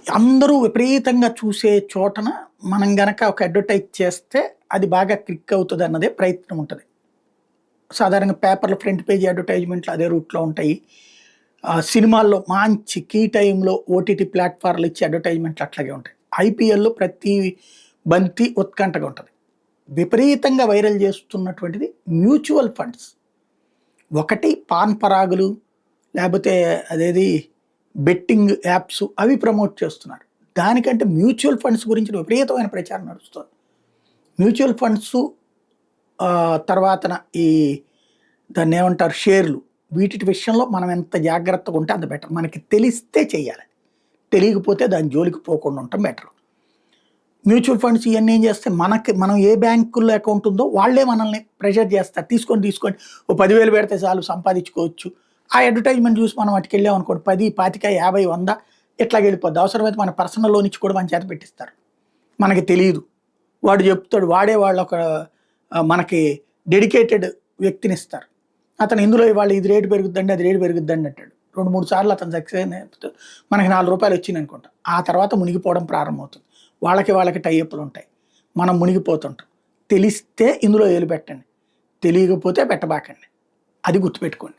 అందరూ విపరీతంగా చూసే చోటన మనం గనక ఒక అడ్వర్టైజ్ చేస్తే అది బాగా క్లిక్ అవుతుంది అన్నదే ప్రయత్నం ఉంటుంది. సాధారణంగా పేపర్‌లో ఫ్రంట్ పేజ్ అడ్వర్టైజ్‌మెంట్లు అదే రూట్‌లో ఉంటాయి. సినిమాల్లో మంచి కీ టైమ్‌లో ఓటీటీ ప్లాట్‌ఫార్మ్‌లు ఇచ్చే అడ్వర్టైజ్‌మెంట్లు అట్లాగే ఉంటాయి. ఐపీఎల్‌లో ప్రతి బంతి ఉత్కంఠగా ఉంటది. విపరీతంగా వైరల్ చేస్తున్నటువంటిది మ్యూచువల్ ఫండ్స్. ఒకటి పాన్ పరాగులు, లేపోతే అదేది బెట్టింగ్ యాప్స్ అవి ప్రమోట్ చేస్తున్నారు. దానికంటే మ్యూచువల్ ఫండ్స్ గురించి విపరీతమైన ప్రచారం నడుస్తుంది. మ్యూచువల్ ఫండ్సు తర్వాతన ఈ దాన్నేమంటారు షేర్లు వీటి విషయంలో మనం ఎంత జాగ్రత్తగా ఉంటే అంత బెటర్. మనకి తెలిస్తే చేయాలి. తెలియకపోతే దాని జోలికి పోకుండా ఉండటం బెటర్. మ్యూచువల్ ఫండ్స్ ఇవన్నీ ఏం చేస్తే మనం ఏ బ్యాంకుల్లో అకౌంట్ ఉందో వాళ్ళే మనల్ని ప్రెషర్ చేస్తారు. తీసుకోండి ఓ 10,000 పెడితే చాలు సంపాదించుకోవచ్చు. ఆ అడ్వర్టైజ్మెంట్ చూసి మనం అటుకెళ్ళాం అనుకోండి 10, 25, 50, 100 ఇట్లా వెళ్ళిపోద్ది. అవసరమైతే మన పర్సనల్ లోన్ ఇచ్చి కూడా మన చేత పెట్టిస్తారు. మనకి తెలియదు. వాడు చెప్తాడు. వాడే వాళ్ళొక మనకి డెడికేటెడ్ వ్యక్తిని ఇస్తారు. అతను ఇందులో ఇవాళ ఇది రేటు పెరుగుద్దండి, అది రేటు పెరుగుద్దండి అంటాడు. 2, 3 సార్లు అతను సక్సెస్ అయిన మనకి ₹4 వచ్చినాయి అనుకుంటా. ఆ తర్వాత మునిగిపోవడం ప్రారంభమవుతుంది. వాళ్ళకి టైఅప్‌లు ఉంటాయి. మనం మునిగిపోతుంటాం. తెలిస్తే ఇందులో ఏలు పెట్టండి. తెలియకపోతే పెట్టబాకండి. అది గుర్తుపెట్టుకోండి.